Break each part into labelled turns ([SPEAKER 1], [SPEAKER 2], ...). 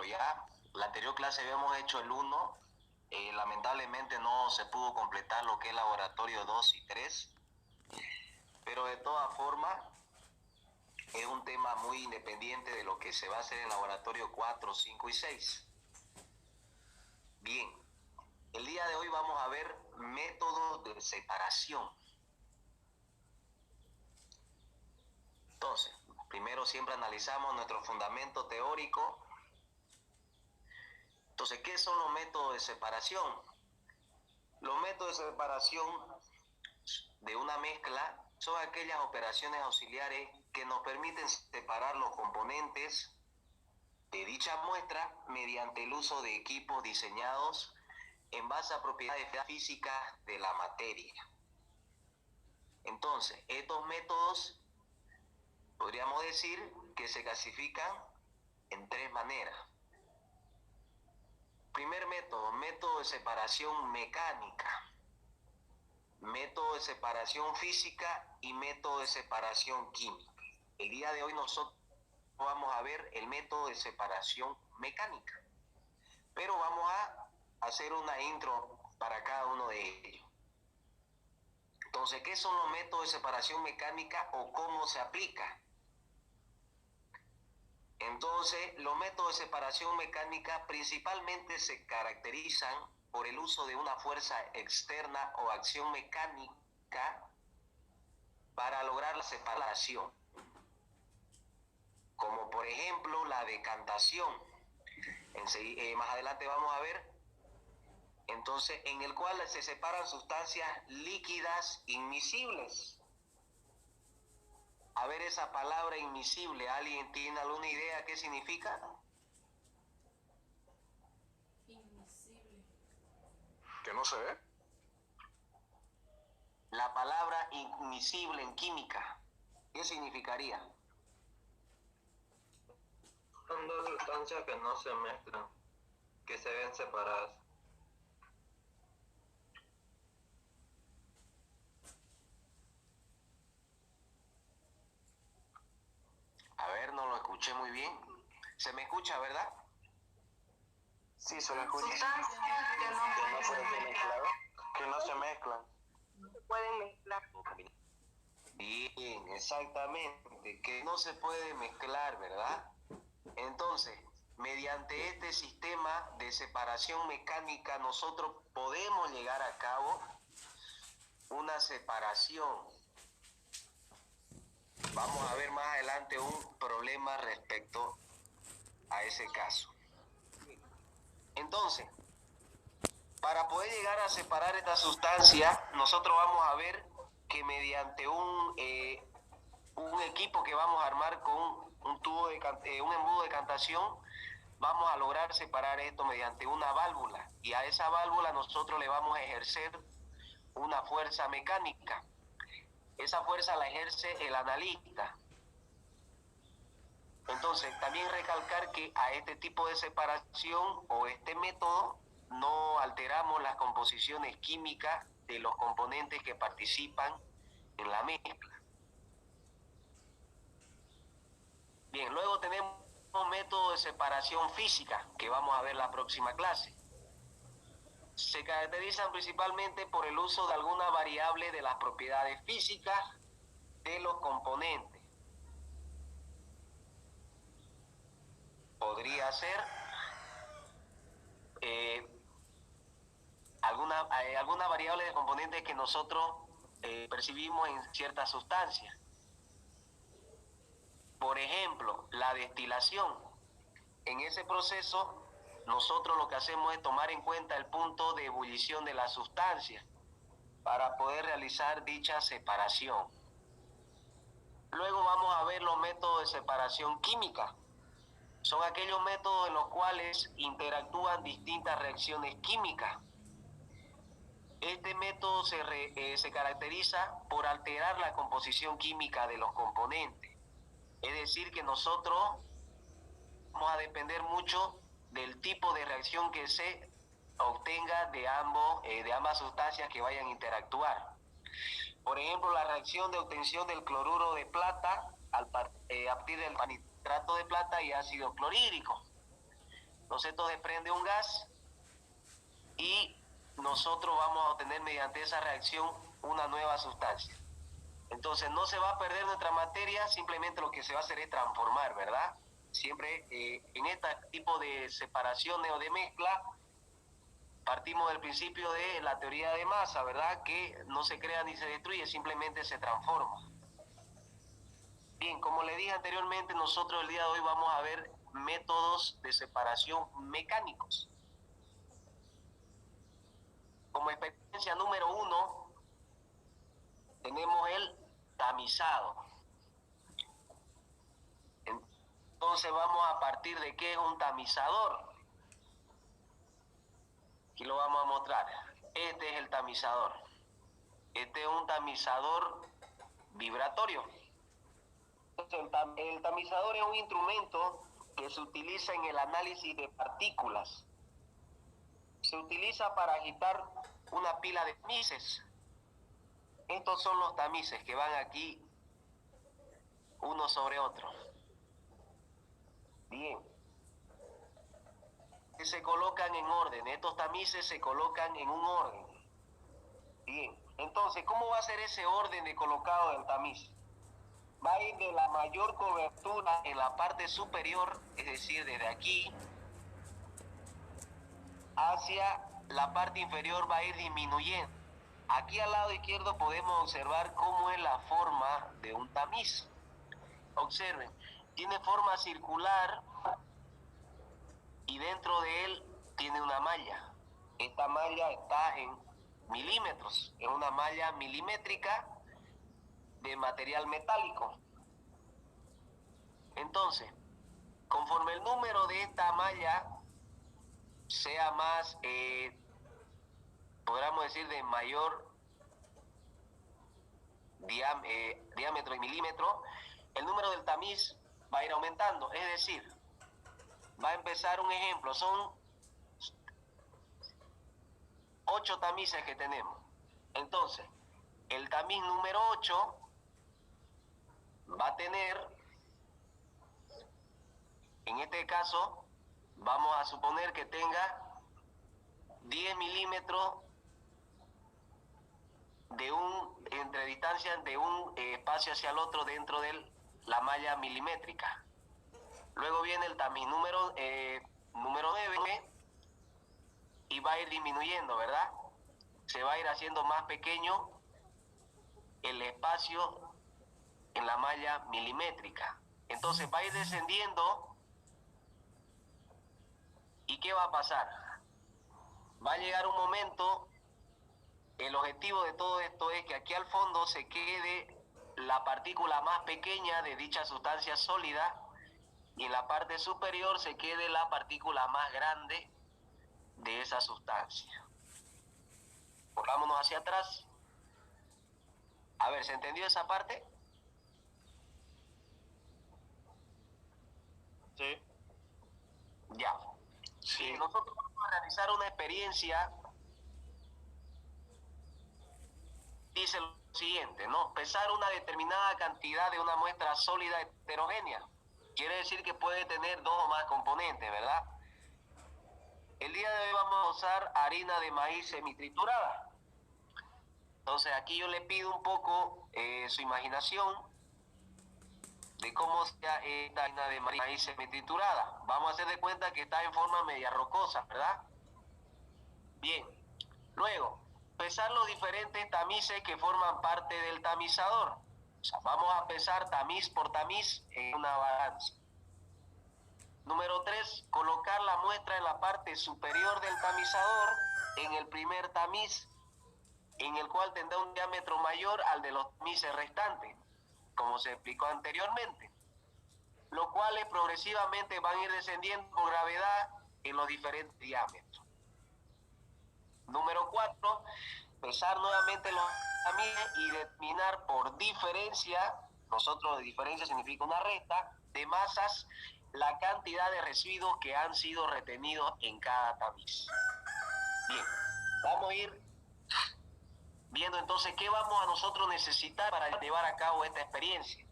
[SPEAKER 1] 4 ya. La anterior clase habíamos hecho el 1. Lamentablemente no se pudo completar lo que es laboratorio 2 y 3. Pero de todas formas, es un tema muy independiente de lo que se va a hacer en laboratorio 4, 5 y 6. Bien, el día de hoy vamos a ver métodos de separación. Entonces, primero siempre analizamos nuestro fundamento teórico. Entonces, ¿qué son los métodos de separación? Los métodos de separación de una mezcla son aquellas operaciones auxiliares que nos permiten separar los componentes de dicha muestra mediante el uso de equipos diseñados en base a propiedades físicas de la materia. Entonces, estos métodos podríamos decir que se clasifican en 3 maneras. Primer método, método de separación mecánica, método de separación física y método de separación química. El día de hoy nosotros vamos a ver el método de separación mecánica, pero vamos a hacer una intro para cada uno de ellos. Entonces, ¿qué son los métodos de separación mecánica o cómo se aplica? Entonces, los métodos de separación mecánica principalmente se caracterizan por el uso de una fuerza externa o acción mecánica para lograr la separación, como por ejemplo la decantación. Más adelante vamos a ver. Entonces, en el cual se separan sustancias líquidas inmiscibles. A ver, esa palabra inmiscible, ¿alguien tiene alguna idea qué significa?
[SPEAKER 2] Inmiscible.
[SPEAKER 3] ¿Que no se ve?
[SPEAKER 1] La palabra inmiscible en química, ¿qué significaría?
[SPEAKER 4] Son dos sustancias que no se mezclan, que se ven separadas.
[SPEAKER 1] A ver, no lo escuché muy bien. ¿Se me escucha, verdad?
[SPEAKER 3] Sí, se lo escucha.
[SPEAKER 5] Sustancias que no
[SPEAKER 3] Que no se
[SPEAKER 5] pueden
[SPEAKER 3] mezclan. Que no se mezclan.
[SPEAKER 5] se pueden mezclar.
[SPEAKER 1] Bien, exactamente, que no se puede mezclar, ¿verdad? Entonces, mediante este sistema de separación mecánica, nosotros podemos llegar a cabo una separación. Vamos a ver más adelante un problema respecto a ese caso. Entonces, para poder llegar a separar esta sustancia, nosotros vamos a ver que mediante un equipo que vamos a armar con un embudo de cantación, vamos a lograr separar esto mediante una válvula, y a esa válvula nosotros le vamos a ejercer una fuerza mecánica. Esa fuerza la ejerce el analista. Entonces, también recalcar que a este tipo de separación o este método no alteramos las composiciones químicas de los componentes que participan en la mezcla. Bien, luego tenemos un método de separación física que vamos a ver la próxima clase. Se caracterizan principalmente por el uso de alguna variable de las propiedades físicas de los componentes. Podría ser alguna variable de componentes que nosotros percibimos en ciertas sustancias. Por ejemplo, la destilación. En ese proceso, nosotros lo que hacemos es tomar en cuenta el punto de ebullición de la sustancia para poder realizar dicha separación. Luego vamos a ver los métodos de separación química. Son aquellos métodos en los cuales interactúan distintas reacciones químicas. Este método se caracteriza por alterar la composición química de los componentes. Es decir, que nosotros vamos a depender mucho del tipo de reacción que se obtenga de ambas sustancias que vayan a interactuar. Por ejemplo, la reacción de obtención del cloruro de plata a partir del nitrato de plata y ácido clorhídrico. Entonces esto desprende un gas y nosotros vamos a obtener mediante esa reacción una nueva sustancia. Entonces no se va a perder nuestra materia, simplemente lo que se va a hacer es transformar, ¿verdad? Siempre en este tipo de separaciones o de mezcla, partimos del principio de la teoría de masa, ¿verdad? Que no se crea ni se destruye, simplemente se transforma. Bien, como le dije anteriormente, nosotros el día de hoy vamos a ver métodos de separación mecánicos. Como experiencia número 1, tenemos el tamizado. Entonces vamos a partir de qué es un tamizador. Aquí lo vamos a mostrar. Este es el tamizador. Este es un tamizador vibratorio. El tamizador es un instrumento que se utiliza en el análisis de partículas. Se utiliza para agitar una pila de tamices. Estos son los tamices que van aquí uno sobre otro. Bien. Se colocan en orden. Estos tamices se colocan en un orden. Bien. Entonces, ¿cómo va a ser ese orden de colocado del tamiz? Va a ir de la mayor cobertura en la parte superior, es decir, desde aquí, hacia la parte inferior va a ir disminuyendo. Aquí al lado izquierdo podemos observar cómo es la forma de un tamiz. Observen, tiene forma circular y dentro de él tiene una malla. Esta malla está en milímetros, es una malla milimétrica de material metálico. Entonces, conforme el número de esta malla sea más, podríamos decir, de mayor diámetro y milímetro, el número del tamiz va a ir aumentando. Es decir, va a empezar un ejemplo, son 8 tamices que tenemos. Entonces, el tamiz número 8 va a tener, en este caso, vamos a suponer que tenga 10 milímetros entre distancias de un espacio hacia el otro dentro de la malla milimétrica. Luego viene el tamiz número 9 y va a ir disminuyendo, ¿verdad? Se va a ir haciendo más pequeño el espacio en la malla milimétrica. Entonces va a ir descendiendo. ¿Y qué va a pasar? Va a llegar un momento, el objetivo de todo esto es que aquí al fondo se quede la partícula más pequeña de dicha sustancia sólida y en la parte superior se quede la partícula más grande de esa sustancia. Volvámonos hacia atrás. A ver, ¿se entendió esa parte?
[SPEAKER 3] Sí.
[SPEAKER 1] Ya.
[SPEAKER 3] Sí.
[SPEAKER 1] Nosotros vamos a realizar una experiencia. Dice lo siguiente, ¿no? Pesar una determinada cantidad de una muestra sólida heterogénea. Quiere decir que puede tener 2 o más componentes, ¿verdad? El día de hoy vamos a usar harina de maíz semitriturada. Entonces aquí yo le pido un poco su imaginación de cómo sea esta harina de maíz semitriturada. Vamos a hacer de cuenta que está en forma media rocosa, ¿verdad? Bien. Luego, pesar los diferentes tamices que forman parte del tamizador. O sea, vamos a pesar tamiz por tamiz en una balanza. Número 3, colocar la muestra en la parte superior del tamizador en el primer tamiz, en el cual tendrá un diámetro mayor al de los tamices restantes, como se explicó anteriormente, los cuales progresivamente van a ir descendiendo por gravedad en los diferentes diámetros. Número 4, pesar nuevamente los tamices y determinar por diferencia, nosotros de diferencia significa una resta, de masas, la cantidad de residuos que han sido retenidos en cada tamiz. Bien, vamos a ir viendo entonces qué vamos a nosotros necesitar para llevar a cabo esta experiencia.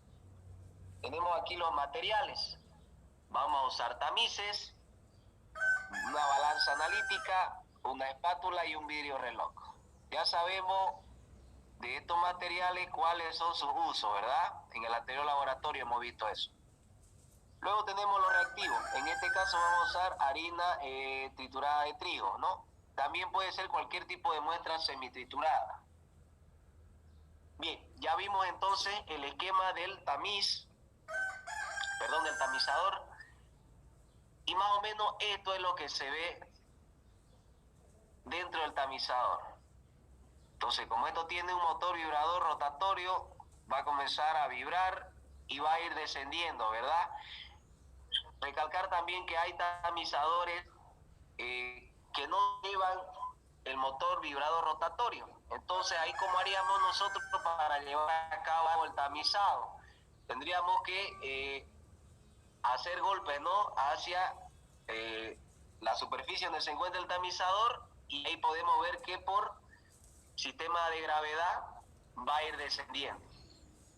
[SPEAKER 1] Tenemos aquí los materiales. Vamos a usar tamices, una balanza analítica, una espátula y un vidrio reloj. Ya sabemos de estos materiales cuáles son sus usos, ¿verdad? En el anterior laboratorio hemos visto eso. Luego tenemos los reactivos. En este caso vamos a usar harina triturada de trigo, ¿no? También puede ser cualquier tipo de muestra semitriturada. Bien, ya vimos entonces el esquema del tamiz, del tamizador. Y más o menos esto es lo que se ve dentro del tamizador. Entonces, como esto tiene un motor vibrador rotatorio, va a comenzar a vibrar y va a ir descendiendo, ¿verdad? Recalcar también que hay tamizadores que no llevan el motor vibrador rotatorio. Entonces, ahí como haríamos nosotros para llevar a cabo el tamizado. Tendríamos que hacer golpes, ¿no?, hacia la superficie donde se encuentra el tamizador, y ahí podemos ver que por sistema de gravedad va a ir descendiendo.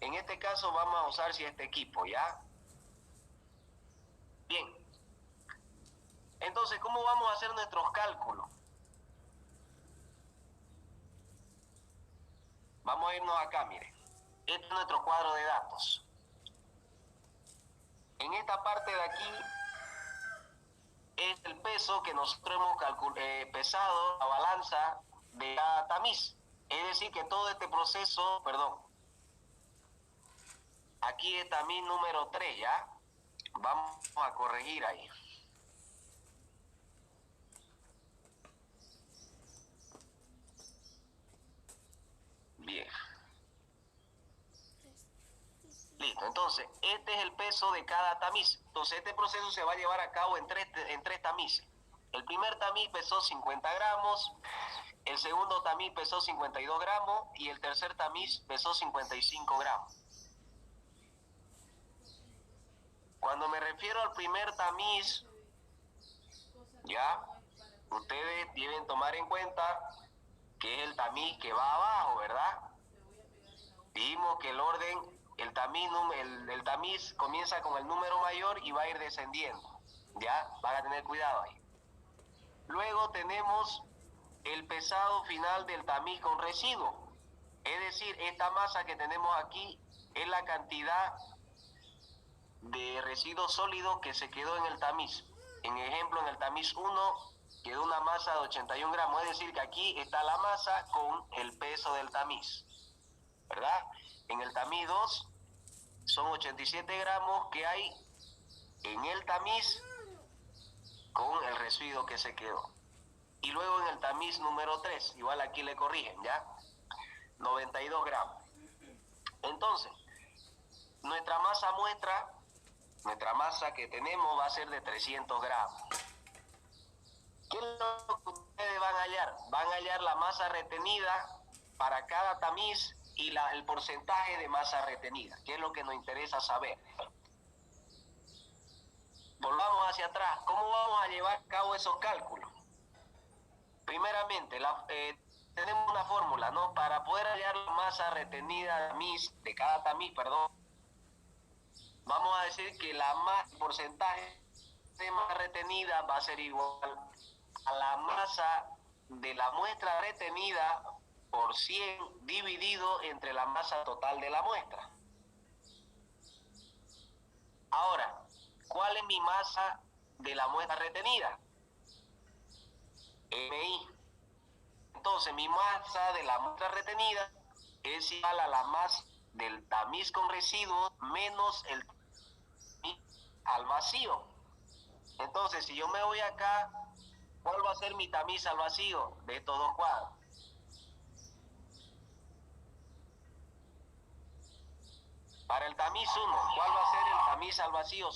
[SPEAKER 1] En este caso vamos a usar este equipo, ¿ya? Bien. Entonces, ¿cómo vamos a hacer nuestros cálculos? Vamos a irnos acá, mire. Este es nuestro cuadro de datos. En esta parte de aquí es el peso que nosotros hemos pesado, la balanza de cada tamiz. Es decir, que todo este proceso, aquí es tamiz número 3, ¿ya? Vamos a corregir ahí. Bien. Listo, entonces, este es el peso de cada tamiz. Entonces, este proceso se va a llevar a cabo en tres tamices. El primer tamiz pesó 50 gramos, el segundo tamiz pesó 52 gramos y el tercer tamiz pesó 55 gramos. Cuando me refiero al primer tamiz, ya, ustedes deben tomar en cuenta que es el tamiz que va abajo, ¿verdad? Dijimos que el orden, el tamiz comienza con el número mayor y va a ir descendiendo, ¿ya? Van a tener cuidado ahí. Luego tenemos el pesado final del tamiz con residuo. Es decir, esta masa que tenemos aquí es la cantidad de residuo sólido que se quedó en el tamiz. En ejemplo, en el tamiz 1 quedó una masa de 81 gramos. Es decir, que aquí está la masa con el peso del tamiz, ¿verdad? En el tamiz 2 son 87 gramos que hay en el tamiz con el residuo que se quedó. Y luego en el tamiz número 3, igual aquí le corrigen, ¿ya? 92 gramos. Entonces, nuestra masa que tenemos va a ser de 300 gramos. ¿Qué es lo que ustedes van a hallar? Van a hallar la masa retenida para cada tamiz y el porcentaje de masa retenida, que es lo que nos interesa saber. Volvamos hacia atrás. ¿Cómo vamos a llevar a cabo esos cálculos? Primeramente, tenemos una fórmula, ¿no? Para poder hallar la masa retenida de cada tamiz, vamos a decir que el porcentaje de masa retenida va a ser igual a la masa de la muestra retenida por 100 dividido entre la masa total de la muestra. Ahora, ¿cuál es mi masa de la muestra retenida? MI. Entonces, mi masa de la muestra retenida es igual a la masa del tamiz con residuos menos el tamiz al vacío. Entonces, si yo me voy acá, ¿cuál va a ser mi tamiz al vacío de estos dos cuadros? Para el tamiz 1, ¿cuál va a ser el tamiz al vacío?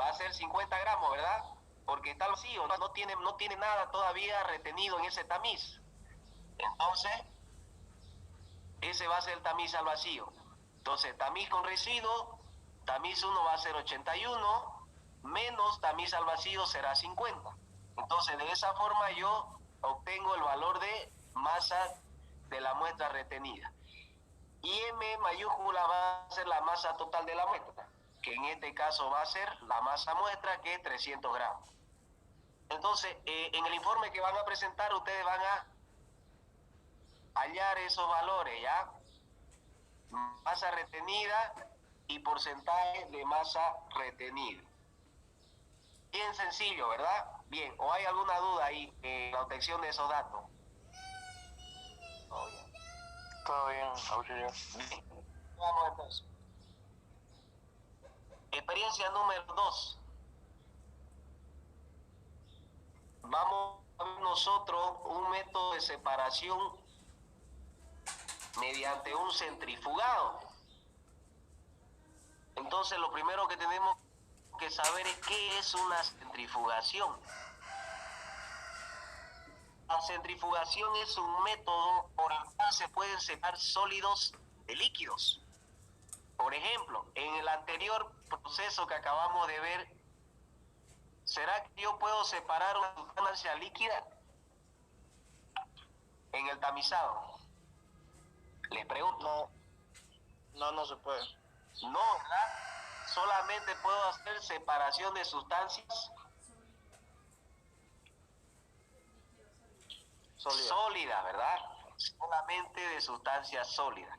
[SPEAKER 1] Va a ser 50 gramos, ¿verdad? Porque está al vacío, no tiene nada todavía retenido en ese tamiz. Entonces, ese va a ser el tamiz al vacío. Entonces, tamiz con residuo, tamiz 1 va a ser 81, menos tamiz al vacío será 50. Entonces, de esa forma yo obtengo el valor de masa de la muestra retenida. Y M mayúscula va a ser la masa total de la muestra. que en este caso va a ser la masa muestra, que es 300 gramos. Entonces, en el informe que van a presentar, ustedes van a hallar esos valores, ¿ya? Masa retenida y porcentaje de masa retenida. Bien sencillo, ¿verdad? Bien, ¿o hay alguna duda ahí en la obtención de esos datos?
[SPEAKER 3] Todo bien, auxiliar.
[SPEAKER 1] Bien, vamos entonces. Experiencia número 2. Vamos a ver nosotros un método de separación mediante un centrifugado. Entonces, lo primero que tenemos que saber es qué es una centrifugación. La centrifugación es un método por el cual se pueden separar sólidos de líquidos. Por ejemplo, en el anterior proceso que acabamos de ver, ¿será que yo puedo separar una sustancia líquida en el tamizado? Les pregunto.
[SPEAKER 3] No se puede.
[SPEAKER 1] No, ¿verdad? Solamente puedo hacer separación de sustancias sólidas, ¿verdad? Solamente de sustancias sólidas.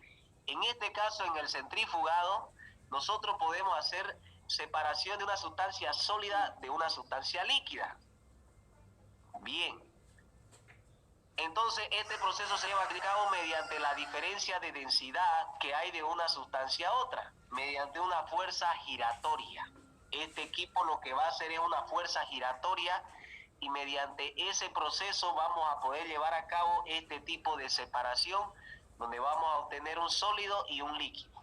[SPEAKER 1] En este caso, en el centrifugado, nosotros podemos hacer separación de una sustancia sólida de una sustancia líquida. Bien. Entonces, este proceso se lleva a cabo mediante la diferencia de densidad que hay de una sustancia a otra, mediante una fuerza giratoria. Este equipo lo que va a hacer es una fuerza giratoria y mediante ese proceso vamos a poder llevar a cabo este tipo de separación donde vamos a obtener un sólido y un líquido.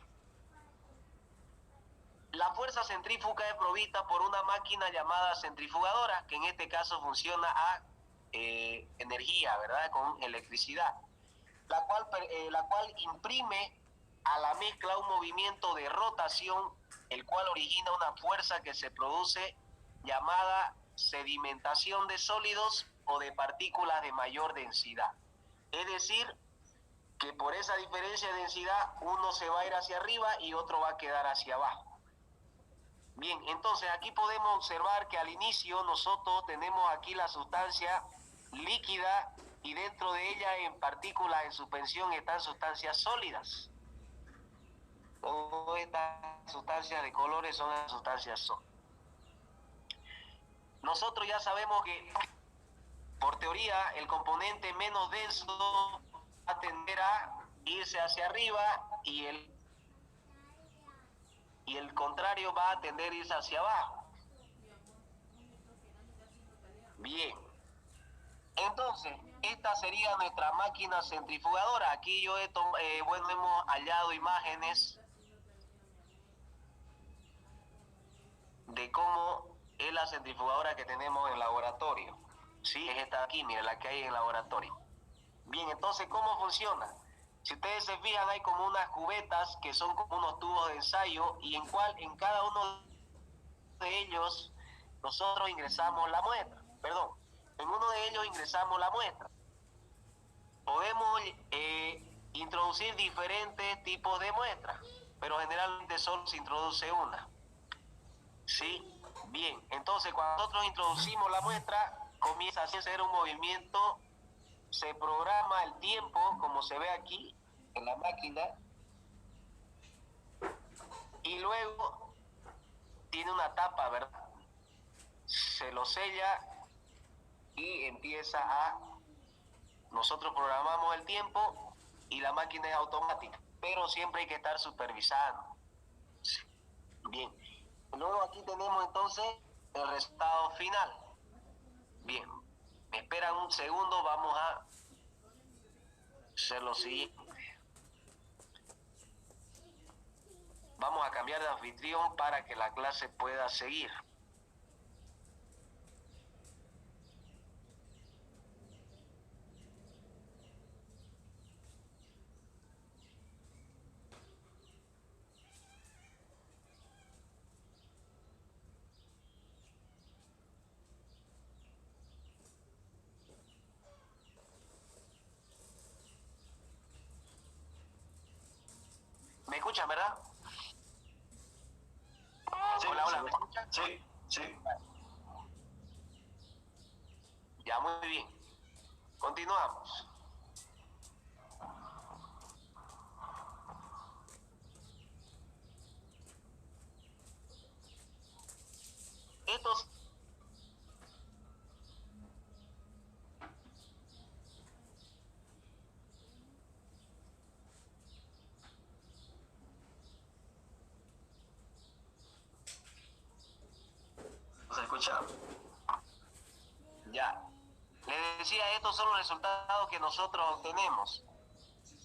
[SPEAKER 1] La fuerza centrífuga es provista por una máquina llamada centrifugadora, que en este caso funciona a energía, ¿verdad? Con electricidad, la cual imprime a la mezcla un movimiento de rotación, el cual origina una fuerza que se produce llamada sedimentación de sólidos o de partículas de mayor densidad. Es decir, que por esa diferencia de densidad uno se va a ir hacia arriba y otro va a quedar hacia abajo. Bien, entonces aquí podemos observar que al inicio nosotros tenemos aquí la sustancia líquida y dentro de ella en partículas en suspensión están sustancias sólidas. Todas estas sustancias de colores son sustancias sólidas. Nosotros ya sabemos que por teoría el componente menos denso va a tender a irse hacia arriba y el contrario va a tender a irse hacia abajo. Bien. Entonces, esta sería nuestra máquina centrifugadora. Aquí yo hemos hallado imágenes de cómo es la centrifugadora que tenemos en el laboratorio. Sí, es esta aquí, mira, la que hay en el laboratorio. Bien, entonces, ¿cómo funciona? Si ustedes se fijan, hay como unas cubetas que son como unos tubos de ensayo y en cada uno de ellos nosotros ingresamos la muestra. En uno de ellos ingresamos la muestra. Podemos introducir diferentes tipos de muestras, pero generalmente solo se introduce una. ¿Sí? Bien, entonces cuando nosotros introducimos la muestra, comienza a hacer un movimiento, se programa el tiempo, como se ve aquí en la máquina, y luego tiene una tapa, ¿verdad? Se lo sella y empieza a... Nosotros programamos el tiempo y la máquina es automática, pero siempre hay que estar supervisando. Bien, luego aquí tenemos entonces el resultado final. Bien, me esperan un segundo, vamos a hacer lo siguiente. Vamos a cambiar de anfitrión para que la clase pueda seguir. ¿Me escuchan, verdad? Hola, ¿me escuchan?
[SPEAKER 6] Sí, sí.
[SPEAKER 1] Ya, muy bien. Continuamos. Estos
[SPEAKER 6] ¿Se escucha?
[SPEAKER 1] Ya. Les decía, estos son los resultados que nosotros obtenemos.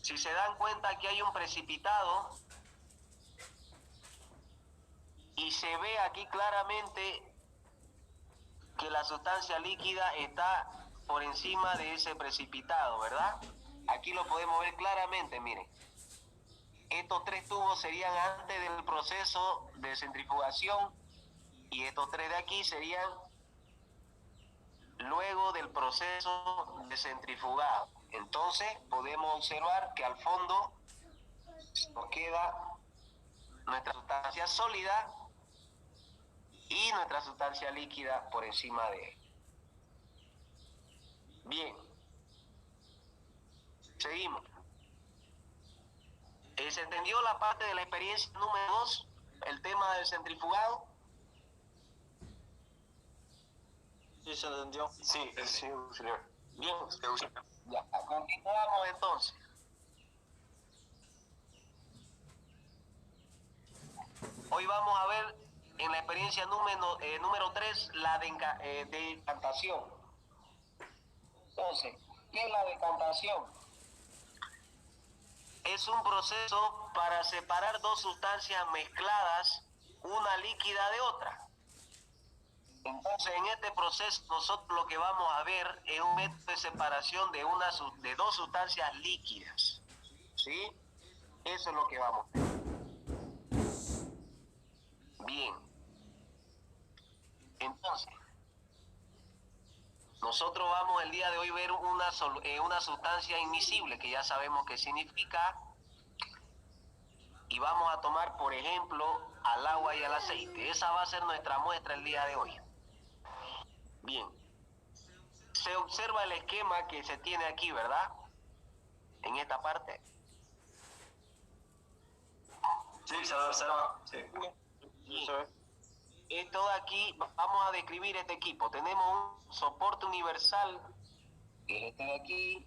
[SPEAKER 1] Si se dan cuenta, aquí hay un precipitado y se ve aquí claramente que la sustancia líquida está por encima de ese precipitado, ¿verdad? Aquí lo podemos ver claramente, miren. Estos tres tubos serían antes del proceso de centrifugación y estos tres de aquí serían luego del proceso de centrifugado. Entonces podemos observar que al fondo nos queda nuestra sustancia sólida y nuestra sustancia líquida por encima de él. Bien, seguimos. ¿Se entendió la parte de la experiencia número 2, el tema del centrifugado?
[SPEAKER 3] Sí, se entendió.
[SPEAKER 6] Sí, sí, señor.
[SPEAKER 1] Bien, ya, continuamos entonces. Hoy vamos a ver en la experiencia número 3 la decantación. Entonces, ¿qué es la decantación? Es un proceso para separar dos sustancias mezcladas, una líquida de otra. Entonces, en este proceso nosotros lo que vamos a ver es un método de separación de dos sustancias líquidas. ¿Sí? Eso es lo que vamos a ver. Bien. Entonces, nosotros vamos el día de hoy a ver una sustancia inmiscible, que ya sabemos qué significa, y vamos a tomar, por ejemplo, al agua y al aceite. Esa va a ser nuestra muestra el día de hoy. Bien. Se observa el esquema que se tiene aquí, ¿verdad? En esta parte.
[SPEAKER 6] Sí, se observa. Sí.
[SPEAKER 3] Sí, se ve.
[SPEAKER 1] Esto de aquí, vamos a describir este equipo. Tenemos un soporte universal, que es este de aquí.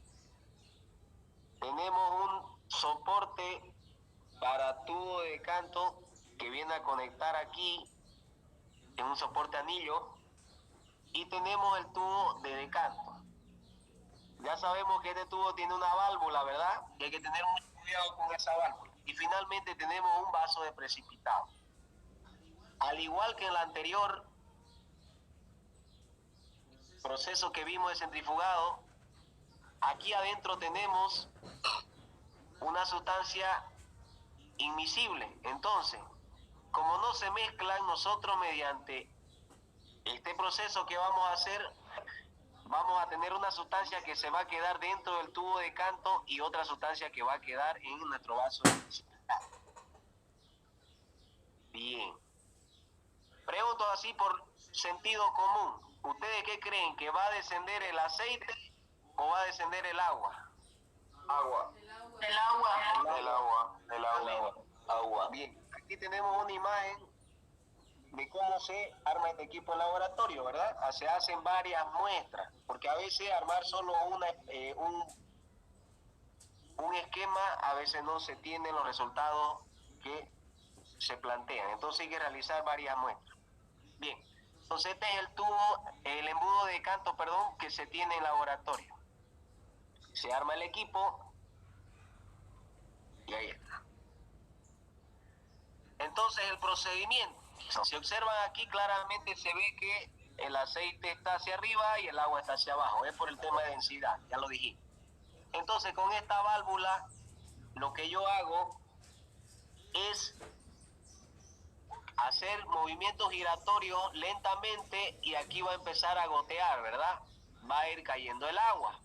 [SPEAKER 1] Tenemos un soporte para tubo de canto que viene a conectar aquí en un soporte anillo. Y tenemos el tubo de decanto. Ya sabemos que este tubo tiene una válvula, ¿verdad? Y hay que tener mucho cuidado con esa válvula. Y finalmente tenemos un vaso de precipitado. Al igual que en el anterior proceso que vimos de centrifugado, aquí adentro tenemos una sustancia inmiscible. Entonces, como no se mezclan, nosotros mediante este proceso que vamos a hacer, vamos a tener una sustancia que se va a quedar dentro del tubo de canto y otra sustancia que va a quedar en nuestro vaso de precipitado. Bien. Pregunto así por sentido común. ¿Ustedes qué creen? ¿Que va a descender el aceite o va a descender el agua?
[SPEAKER 6] Agua.
[SPEAKER 2] El agua.
[SPEAKER 3] El agua.
[SPEAKER 6] El agua. Agua.
[SPEAKER 1] Bien, aquí tenemos una imagen de cómo se arma este equipo en laboratorio, ¿verdad? Se hacen varias muestras, porque a veces armar solo un esquema, a veces no se tienen los resultados que se plantean. Entonces hay que realizar varias muestras. Bien, entonces este es el embudo de canto, que se tiene en laboratorio. Se arma el equipo y ahí está. Entonces el procedimiento, si observan aquí claramente se ve que el aceite está hacia arriba y el agua está hacia abajo, es por el tema de densidad, ya lo dije. Entonces con esta válvula lo que yo hago es hacer movimientos giratorios lentamente y aquí va a empezar a gotear, ¿verdad? Va a ir cayendo el agua.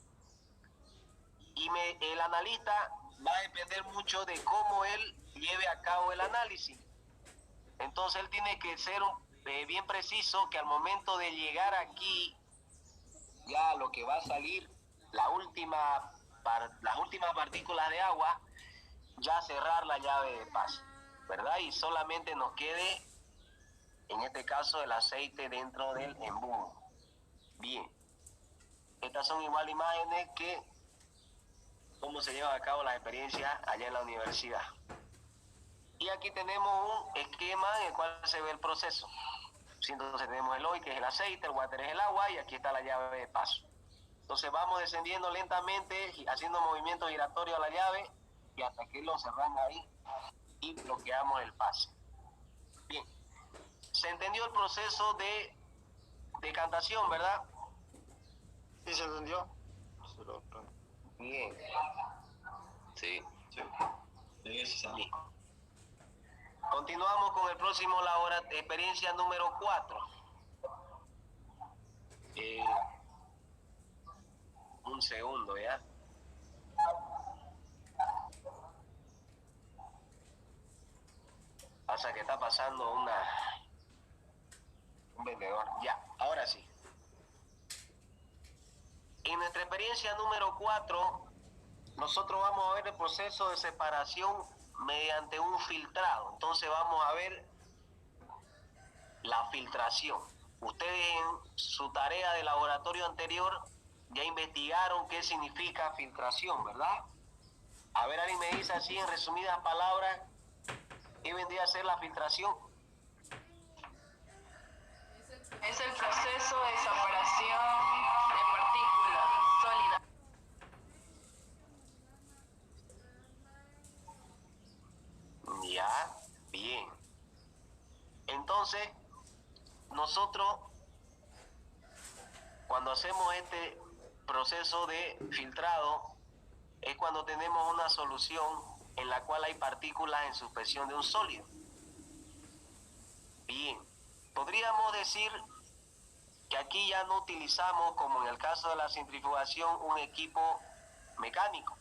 [SPEAKER 1] Y el analista va a depender mucho de cómo él lleve a cabo el análisis. Entonces él tiene que ser bien preciso que al momento de llegar aquí, ya lo que va a salir, las últimas partículas de agua, ya cerrar la llave de paso, ¿verdad? Y solamente nos quede, en este caso, el aceite dentro del embudo. Bien. Estas son igual imágenes que cómo se llevan a cabo las experiencias allá en la universidad. Y aquí tenemos un esquema en el cual se ve el proceso. Entonces tenemos el oil, que es el aceite, el water es el agua, y aquí está la llave de paso. Entonces vamos descendiendo lentamente, haciendo movimientos giratorios a la llave, y hasta que lo cerramos ahí y bloqueamos el pase. Bien, se entendió el proceso de decantación, ¿verdad?
[SPEAKER 3] ¿Sí se entendió? Se lo prendo.
[SPEAKER 1] Bien.
[SPEAKER 6] Sí. Sí. Sí, sí, sí.
[SPEAKER 1] Continuamos con el próximo experiencia número 4. Un segundo, ¿ya? Pasa que está pasando un vendedor. Ya, ahora sí. En nuestra experiencia número 4, nosotros vamos a ver el proceso de separación mediante un filtrado. Entonces vamos a ver la filtración. Ustedes en su tarea de laboratorio anterior ya investigaron qué significa filtración, ¿verdad? A ver, alguien me dice así en resumidas palabras, ¿qué vendría a ser la filtración?
[SPEAKER 5] Es el proceso de separación de partículas sólidas.
[SPEAKER 1] Ya, bien. Entonces, nosotros, cuando hacemos este proceso de filtrado, es cuando tenemos una solución en la cual hay partículas en suspensión de un sólido. Bien, podríamos decir que aquí ya no utilizamos, como en el caso de la centrifugación, un equipo mecánico.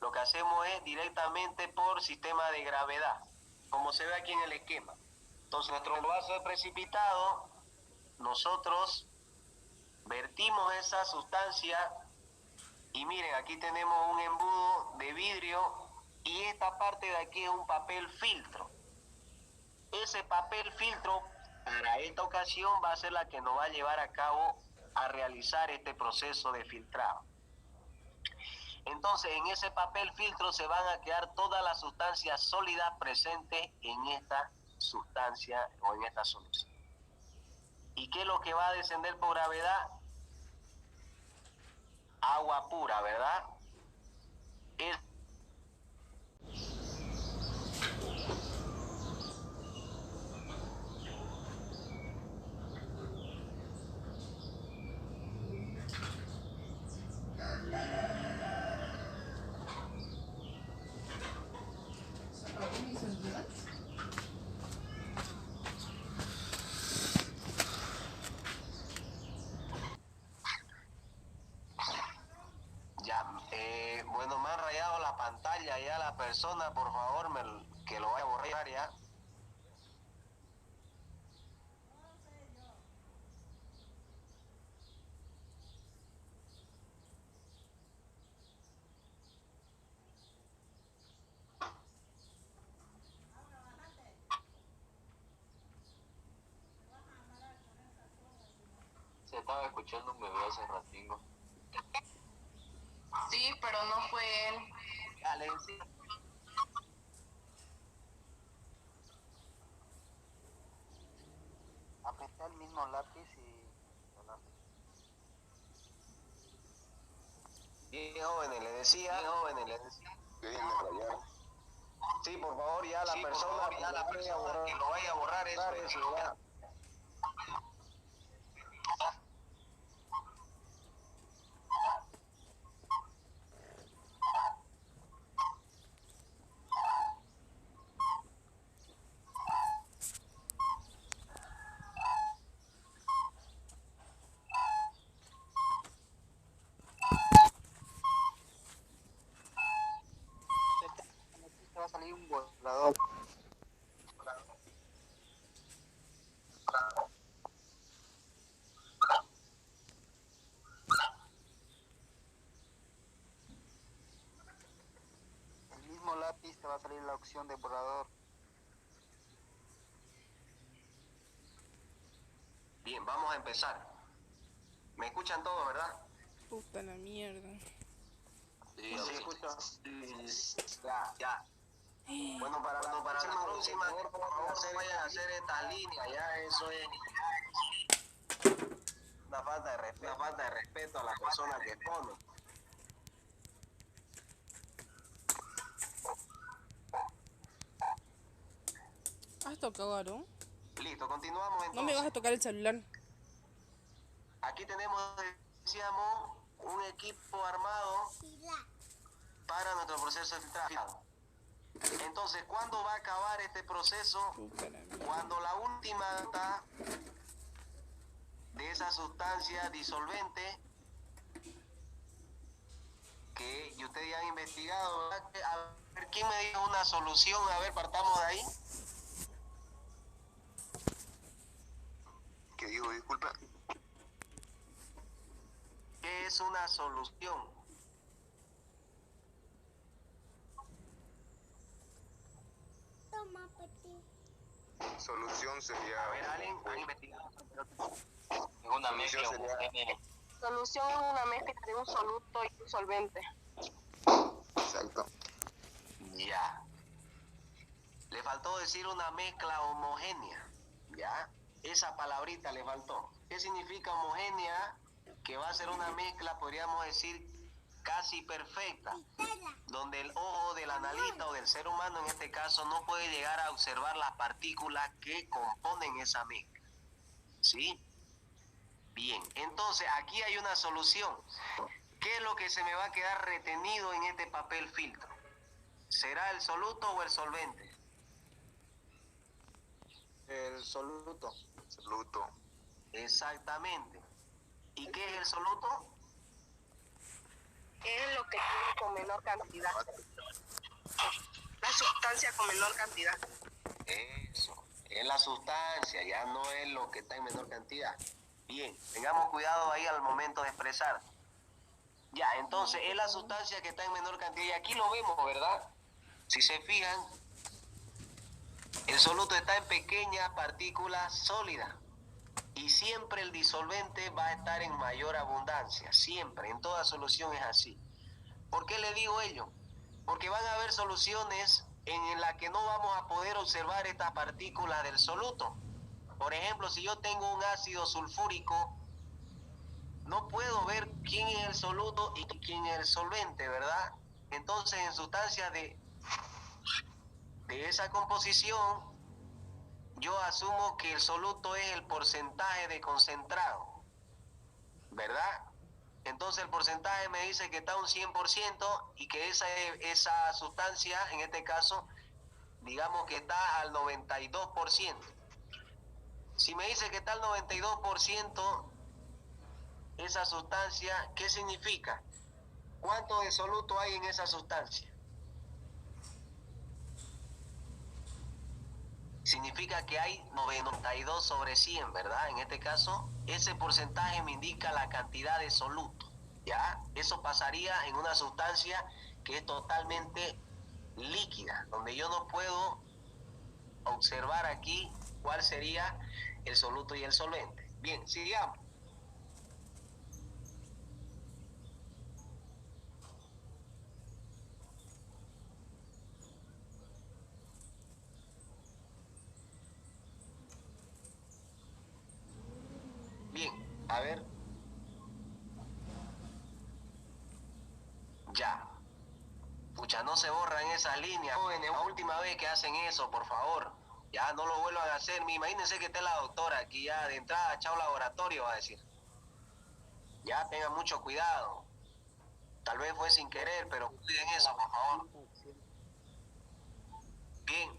[SPEAKER 1] Lo que hacemos es directamente por sistema de gravedad, como se ve aquí en el esquema. Entonces, nuestro vaso de precipitado, nosotros vertimos esa sustancia y miren, aquí tenemos un embudo de vidrio y esta parte de aquí es un papel filtro. Ese papel filtro para esta ocasión va a ser la que nos va a llevar a cabo a realizar este proceso de filtrado. Entonces, en ese papel filtro se van a quedar todas las sustancias sólidas presentes en esta sustancia o en esta solución. ¿Y qué es lo que va a descender por gravedad? Agua pura, ¿verdad? Es ya, bueno, me han rayado la pantalla ya la persona, por favor, que lo vaya a borrar ya.
[SPEAKER 6] Se estaba escuchando un bebé hace ratito.
[SPEAKER 5] Sí, pero no fue él.
[SPEAKER 1] Ya, le decía.
[SPEAKER 3] Apreté el mismo lápiz y...
[SPEAKER 1] Bien, jóvenes, le decía. Sí, por favor, ya la persona que lo vaya a borrar eso ya.
[SPEAKER 3] Va a salir un borrador. va a salir la opción de borrador.
[SPEAKER 1] Bien, vamos a empezar. ¿Me escuchan todos, verdad?
[SPEAKER 2] Puta la mierda.
[SPEAKER 6] Sí,
[SPEAKER 3] Sí, escucha.
[SPEAKER 1] Ya. Bueno, para la próxima, por favor, no vayan a hacer esta línea, ya eso es una falta de respeto a la persona que expone.
[SPEAKER 2] ¿Has tocado, Aaron?
[SPEAKER 1] Listo, continuamos entonces.
[SPEAKER 2] No me vas a tocar el celular.
[SPEAKER 1] Aquí tenemos, decíamos, un equipo armado para nuestro proceso de filtrado. Entonces, ¿cuándo va a acabar este proceso?
[SPEAKER 2] Puta la mierda.
[SPEAKER 1] Cuando la última gota de esa sustancia disolvente que ustedes ya han investigado, ¿verdad? A ver, ¿quién me dio una solución? A ver, partamos de ahí.
[SPEAKER 3] ¿Qué digo? Disculpa.
[SPEAKER 1] ¿Qué es una solución?
[SPEAKER 3] Solución sería...
[SPEAKER 1] A ver, ¿alguien ha investigado?
[SPEAKER 6] Es una mezcla
[SPEAKER 3] sería-
[SPEAKER 6] homogénea.
[SPEAKER 5] Solución es una mezcla de un soluto y un solvente.
[SPEAKER 3] Exacto.
[SPEAKER 1] Ya. Le faltó decir una mezcla homogénea. Ya. Esa palabrita le faltó. ¿Qué significa homogénea? Que va a ser una mezcla, podríamos decir, casi perfecta, donde el ojo del analista o del ser humano en este caso no puede llegar a observar las partículas que componen esa mezcla. ¿Sí? Bien, entonces aquí hay una solución. ¿Qué es lo que se me va a quedar retenido en este papel filtro? ¿Será el soluto o el solvente?
[SPEAKER 3] El soluto. Soluto.
[SPEAKER 1] Exactamente. ¿Y qué es el soluto?
[SPEAKER 5] Es lo que tiene con menor cantidad. La sustancia con menor cantidad.
[SPEAKER 1] Eso, es la sustancia, ya no es lo que está en menor cantidad. Bien, tengamos cuidado ahí al momento de expresar. Ya, entonces, es la sustancia que está en menor cantidad. Y aquí lo vemos, ¿verdad? Si se fijan, el soluto está en pequeñas partículas sólidas. Y siempre el disolvente va a estar en mayor abundancia. Siempre, en toda solución es así. ¿Por qué le digo ello? Porque van a haber soluciones en las que no vamos a poder observar estas partículas del soluto. Por ejemplo, si yo tengo un ácido sulfúrico, no puedo ver quién es el soluto y quién es el solvente, ¿verdad? Entonces, en sustancias de esa composición, yo asumo que el soluto es el porcentaje de concentrado, ¿verdad? Entonces el porcentaje me dice que está un 100% y que esa sustancia, en este caso, digamos que está al 92%. Si me dice que está al 92% esa sustancia, ¿qué significa? ¿Cuánto de soluto hay en esa sustancia? Significa que hay 92 sobre 100, ¿verdad? En este caso, ese porcentaje me indica la cantidad de soluto, ¿ya? Eso pasaría en una sustancia que es totalmente líquida, donde yo no puedo observar aquí cuál sería el soluto y el solvente. Bien, sigamos. Bien, a ver. Ya. Pucha, no se borran esas líneas, jóvenes. La última vez que hacen eso, por favor. Ya no lo vuelvan a hacer. Imagínense que esté la doctora aquí ya de entrada, chao laboratorio, va a decir. Ya tengan mucho cuidado. Tal vez fue sin querer, pero cuiden eso, por favor. Bien,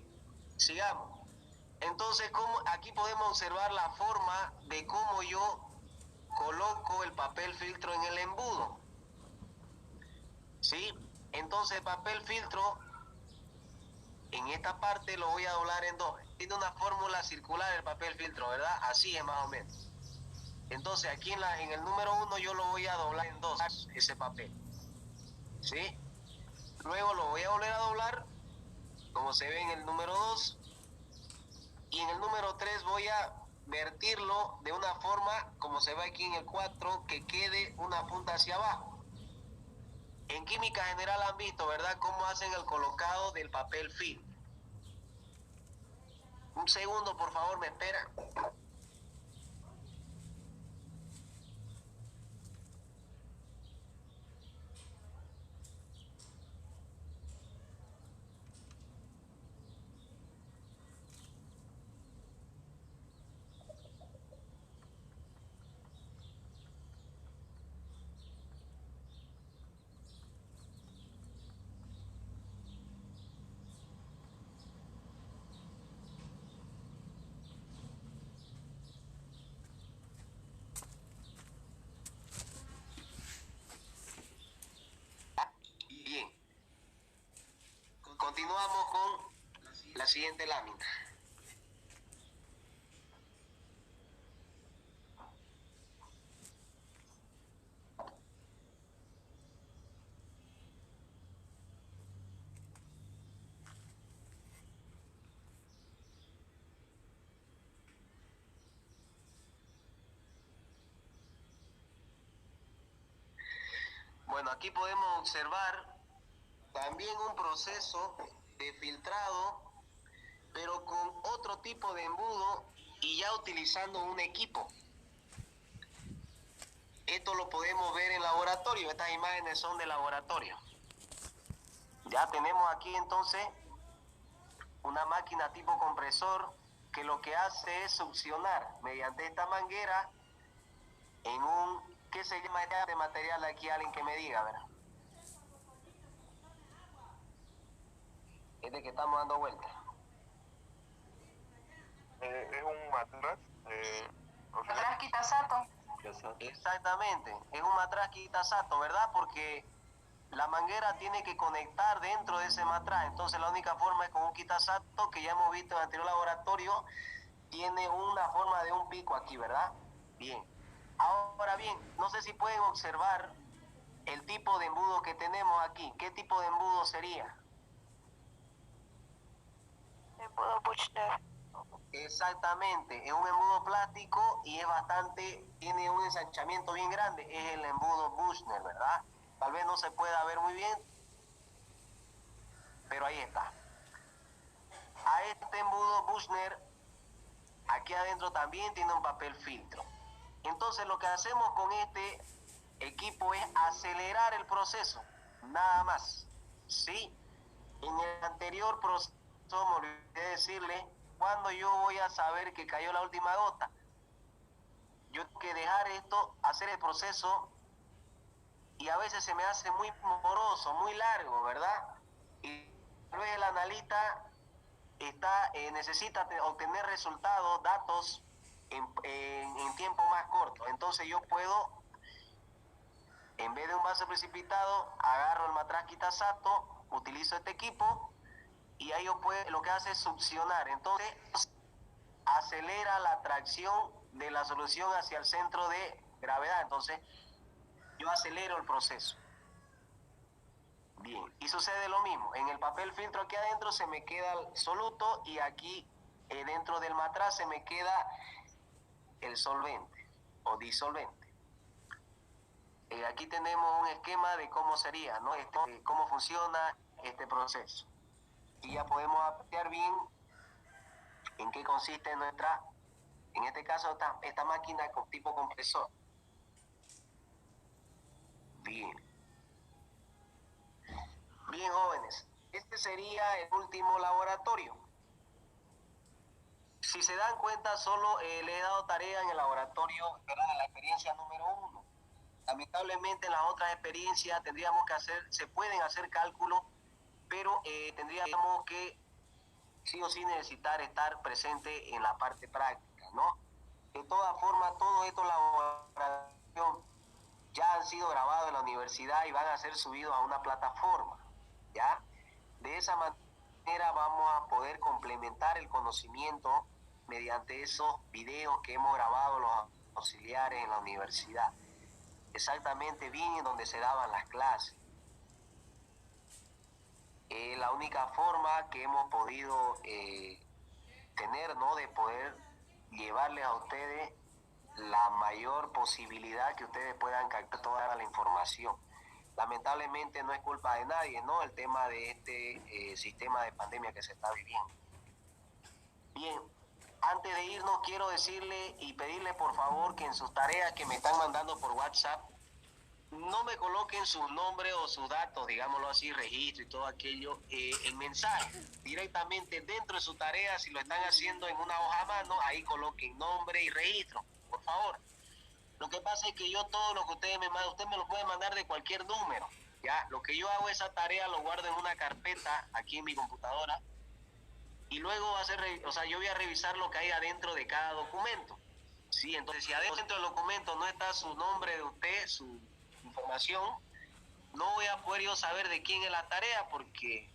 [SPEAKER 1] sigamos. Entonces, aquí podemos observar la forma de cómo yo coloco el papel filtro en el embudo. ¿Sí? Entonces el papel filtro, en esta parte lo voy a doblar en dos. Tiene una fórmula circular el papel filtro, ¿verdad? Así es más o menos. Entonces aquí en el número 1 yo lo voy a doblar en dos, ese papel. ¿Sí? Luego lo voy a volver a doblar como se ve en el número 2. Y en el número 3 voy a vertirlo de una forma, como se ve aquí en el 4, que quede una punta hacia abajo. En química general han visto, ¿verdad?, cómo hacen el colocado del papel film. Un segundo, por favor, me espera. Bien. Continuamos con la siguiente lámina. Bueno, aquí podemos observar también un proceso de filtrado, pero con otro tipo de embudo y ya utilizando un equipo. Esto lo podemos ver en laboratorio, estas imágenes son de laboratorio. Ya tenemos aquí entonces una máquina tipo compresor que lo que hace es succionar mediante esta manguera en un, ¿qué se llama este material aquí? Alguien que me diga, ¿verdad? Es de que estamos dando vueltas.
[SPEAKER 3] Es un matraz.
[SPEAKER 5] Matraz quitasato.
[SPEAKER 1] Exactamente, es un matraz quitasato, ¿verdad? Porque la manguera tiene que conectar dentro de ese matraz, entonces la única forma es con un quitasato que ya hemos visto en el anterior laboratorio, tiene una forma de un pico aquí, ¿verdad? Bien. Ahora bien, no sé si pueden observar el tipo de embudo que tenemos aquí. ¿Qué tipo de embudo sería?
[SPEAKER 5] Embudo Buchner.
[SPEAKER 1] Exactamente, es un embudo plástico y es bastante, tiene un ensanchamiento bien grande, es el embudo Buchner, ¿verdad? Tal vez no se pueda ver muy bien, pero ahí está. A este embudo Buchner, aquí adentro también tiene un papel filtro. Entonces lo que hacemos con este equipo es acelerar el proceso, nada más, ¿sí? En el anterior proceso me olvidé decirle cuándo yo voy a saber que cayó la última gota. Yo tengo que dejar esto, hacer el proceso, y a veces se me hace muy moroso, muy largo, ¿verdad? Y tal vez el analista necesita obtener resultados, datos en tiempo más corto. Entonces yo puedo, en vez de un vaso precipitado, agarro el matraz quitasato, utilizo este equipo y ahí lo que hace es succionar. Entonces acelera la tracción de la solución hacia el centro de gravedad. Entonces yo acelero el proceso. Bien, y sucede lo mismo. En el papel filtro aquí adentro se me queda el soluto y aquí dentro del matraz se me queda el solvente o disolvente. Aquí tenemos un esquema de cómo sería, ¿no? Cómo funciona este proceso. Y ya podemos apreciar bien en qué consiste en este caso, esta máquina con tipo compresor. Bien. Bien, jóvenes, este sería el último laboratorio. Si se dan cuenta, solo le he dado tarea en el laboratorio, ¿verdad?, en la experiencia número 1. Lamentablemente en las otras experiencias se pueden hacer cálculos, pero tendríamos que sí o sí necesitar estar presente en la parte práctica, ¿no? De todas formas, todos estos laboratorios ya han sido grabados en la universidad y van a ser subidos a una plataforma, ¿ya? De esa manera vamos a poder complementar el conocimiento mediante esos videos que hemos grabado los auxiliares en la universidad, exactamente bien en donde se daban las clases. La única forma que hemos podido tener, ¿no?, de poder llevarles a ustedes la mayor posibilidad que ustedes puedan captar toda la información. Lamentablemente no es culpa de nadie, ¿no?, el tema de este sistema de pandemia que se está viviendo. Bien, antes de irnos quiero decirle y pedirle por favor que en sus tareas que me están mandando por WhatsApp, no me coloquen su nombre o sus datos, digámoslo así, registro y todo aquello, en mensaje. Directamente dentro de su tarea, si lo están haciendo en una hoja a mano, ahí coloquen nombre y registro, por favor. Lo que pasa es que yo todo lo que ustedes me mandan, usted me lo puede mandar de cualquier número, ¿ya? Lo que yo hago, esa tarea lo guardo en una carpeta aquí en mi computadora y luego yo voy a revisar lo que hay adentro de cada documento. Sí, entonces si adentro del documento no está su nombre de usted, su información, no voy a poder yo saber de quién es la tarea porque